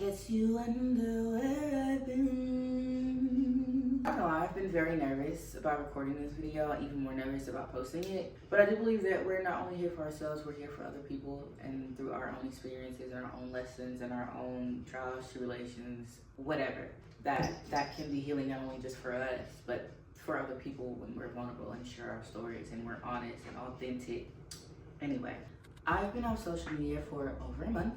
guess you wonder where I've been. I don't know, I've been very nervous about recording this video, and even more nervous about posting it. But I do believe that we're not only here for ourselves, we're here for other people, and through our own experiences, our own lessons, and our own trials, tribulations, whatever. That can be healing not only just for us, but for other people when we're vulnerable and share our stories and we're honest and authentic. Anyway, I've been on social media for over a month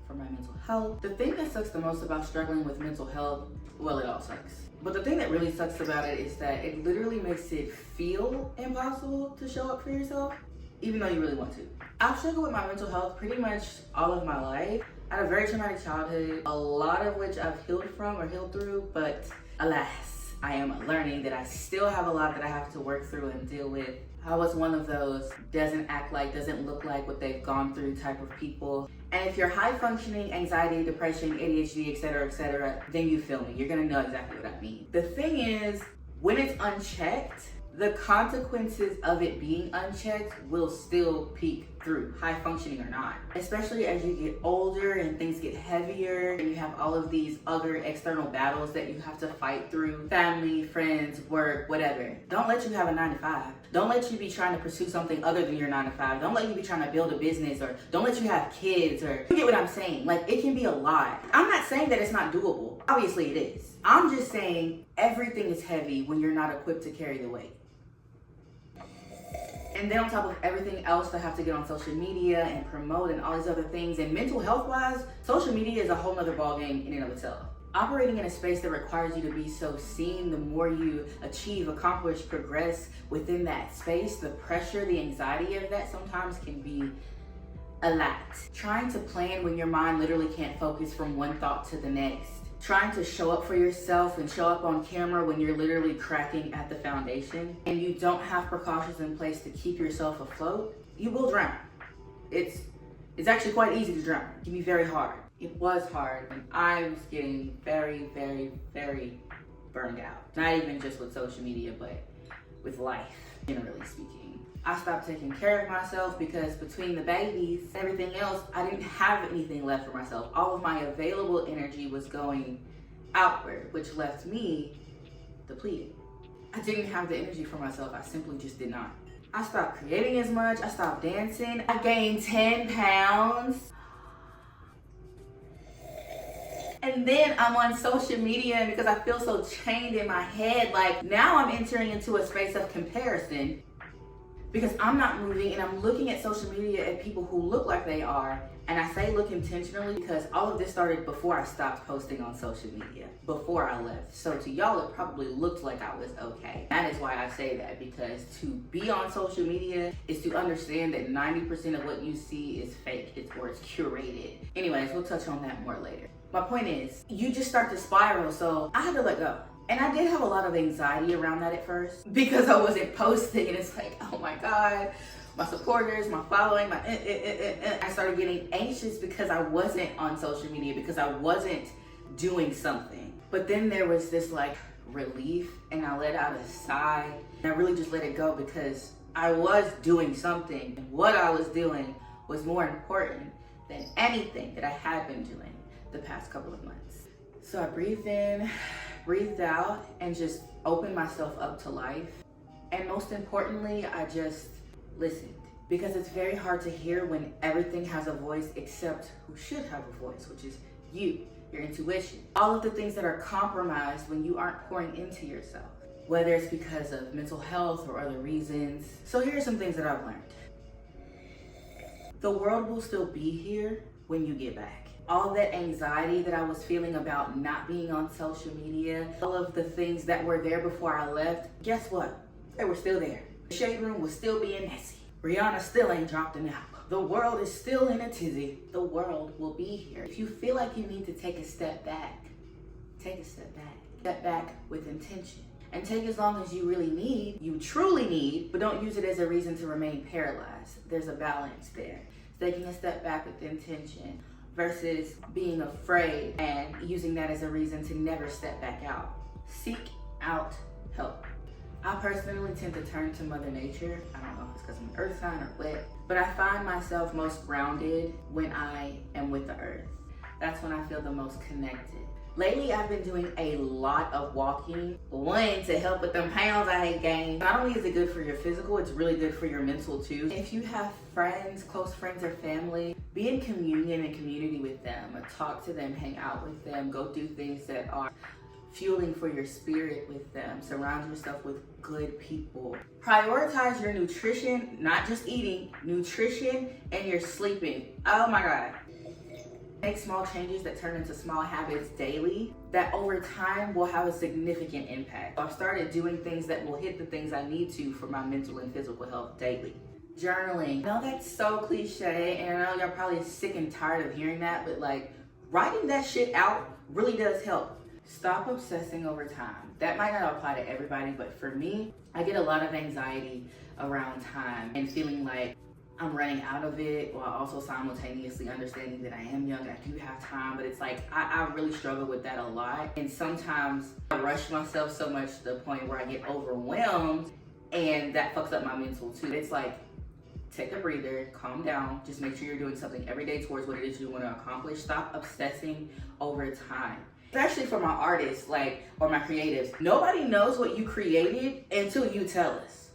for my mental health. The thing that sucks the most about struggling with mental health, well, it all sucks. But the thing that really sucks about it is that it literally makes it feel impossible to show up for yourself, even though you really want to. I've struggled with my mental health pretty much all of my life. I had a very traumatic childhood, a lot of which I've healed from or healed through, but alas, I am learning that I still have a lot that I have to work through and deal with. I was one of those doesn't act like, doesn't look like what they've gone through type of people. And if you're high functioning, anxiety, depression, ADHD, etc., then you feel me. You're gonna know exactly what I mean. The thing is, when it's unchecked, the consequences of it being unchecked will still peek through, high functioning or not. Especially as you get older and things get heavier and you have all of these other external battles that you have to fight through, family, friends, work, whatever. Don't let you have a 9-to-5. Don't let you be trying to pursue something other than your 9-to-5. Don't let you be trying to build a business, or don't let you have kids, or you get what I'm saying. Like, it can be a lot. I'm not saying that it's not doable. Obviously it is. I'm just saying everything is heavy when you're not equipped to carry the weight. And then on top of everything else, I have to get on social media and promote and all these other things. And mental health wise, social media is a whole nother ballgame in and of itself. Operating in a space that requires you to be so seen, the more you achieve, accomplish, progress within that space, the pressure, the anxiety of that sometimes can be a lot. Trying to plan when your mind literally can't focus from one thought to the next. Trying to show up for yourself and show up on camera when you're literally cracking at the foundation and you don't have precautions in place to keep yourself afloat, you will drown. It's actually quite easy to drown. It can be very hard. It was hard, and I was getting very, very, very burned out. Not even just with social media, but with life, generally speaking. I stopped taking care of myself because between the babies and everything else, I didn't have anything left for myself. All of my available energy was going outward, which left me depleted. I didn't have the energy for myself. I simply just did not. I stopped creating as much. I stopped dancing. I gained 10 pounds. And then I'm on social media, and because I feel so chained in my head, like now I'm entering into a space of comparison because I'm not moving and I'm looking at social media at people who look like they are. And I say look intentionally because all of this started before I stopped posting on social media, before I left. So to y'all, it probably looked like I was okay. That is why I say that, because to be on social media is to understand that 90% of what you see is fake, or it's curated. Anyways, we'll touch on that more later. My point is, you just start to spiral, so I had to let go. And I did have a lot of anxiety around that at first because I wasn't posting, and it's like, oh my God, my supporters, my following, I started getting anxious because I wasn't on social media, because I wasn't doing something. But then there was this like relief, and I let out a sigh, and I really just let it go because I was doing something, and what I was doing was more important than anything that I had been doing the past couple of months. So I breathed in, breathed out, and just opened myself up to life. And most importantly, I just listened, because it's very hard to hear when everything has a voice except who should have a voice, which is you, your intuition. All of the things that are compromised when you aren't pouring into yourself, whether it's because of mental health or other reasons. So here are some things that I've learned. The world will still be here when you get back. All that anxiety that I was feeling about not being on social media, all of the things that were there before I left, guess what? They were still there. The shade room was still being messy. Rihanna still ain't dropped an album. The world is still in a tizzy. The world will be here. If you feel like you need to take a step back, take a step back. Step back with intention. And take as long as you really need, you truly need, but don't use it as a reason to remain paralyzed. There's a balance there. Taking a step back with intention versus being afraid and using that as a reason to never step back out. Seek out help. I personally tend to turn to Mother Nature. I don't know if it's because I'm an earth sign or what, but I find myself most grounded when I am with the earth. That's when I feel the most connected. Lately, I've been doing a lot of walking. One, to help with them pounds I hate gained. Not only is it good for your physical, it's really good for your mental too. If you have friends, close friends or family, be in communion and community with them. Talk to them, hang out with them, go do things that are fueling for your spirit with them. Surround yourself with good people. Prioritize your nutrition, not just eating, nutrition and your sleeping. Oh my God. Make small changes that turn into small habits daily that over time will have a significant impact. I've started doing things that will hit the things I need to for my mental and physical health daily. Journaling. I know that's so cliche, and I know y'all probably sick and tired of hearing that, but like writing that shit out really does help. Stop obsessing over time. That might not apply to everybody, but for me, I get a lot of anxiety around time and feeling like I'm running out of it, while also simultaneously understanding that I am young and I do have time. But it's like, I really struggle with that a lot. And sometimes I rush myself so much to the point where I get overwhelmed, and that fucks up my mental too. It's like, take a breather, calm down, just make sure you're doing something every day towards what it is you want to accomplish. Stop obsessing over time. Especially for my artists, or my creatives. Nobody knows what you created until you tell us.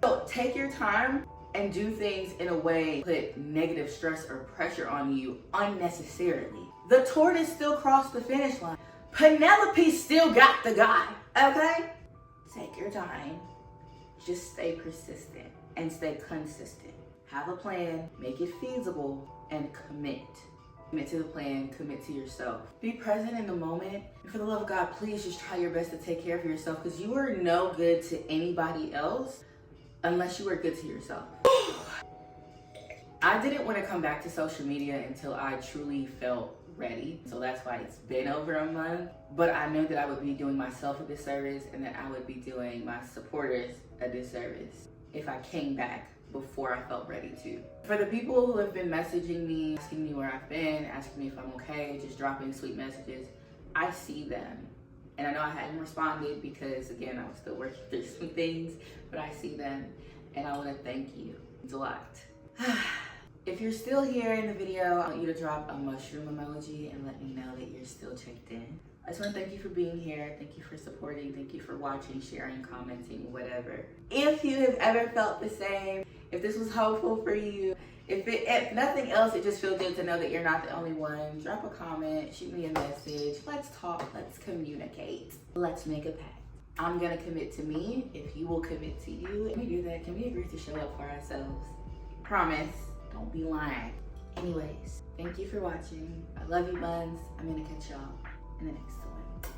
So take your time and do things in a way put negative stress or pressure on you unnecessarily. The tortoise still crossed the finish line. Penelope still got the guy, okay? Take your time. Just stay persistent and stay consistent. Have a plan, make it feasible, and commit. Commit to the plan, commit to yourself. Be present in the moment. And for the love of God, please just try your best to take care of yourself, because you are no good to anybody else unless you are good to yourself. I didn't want to come back to social media until I truly felt ready. So that's why it's been over a month. But I knew that I would be doing myself a disservice and that I would be doing my supporters a disservice if I came back before I felt ready to. For the people who have been messaging me, asking me where I've been, asking me if I'm okay, just dropping sweet messages, I see them. And I know I hadn't responded because, again, I was still working through some things, but I see them and I want to thank you. It's a lot. If you're still here in the video, I want you to drop a mushroom emoji and let me know that you're still checked in. I just want to thank you for being here. Thank you for supporting. Thank you for watching, sharing, commenting, whatever. If you have ever felt the same, if this was helpful for you, if nothing else, it just feels good to know that you're not the only one. Drop a comment, shoot me a message. Let's talk, let's communicate. Let's make a pact. I'm gonna commit to me if you will commit to you. Can we do that? Can we agree to show up for ourselves? Promise, don't be lying. Anyways, thank you for watching. I love you, buns. I'm gonna catch y'all in the next one.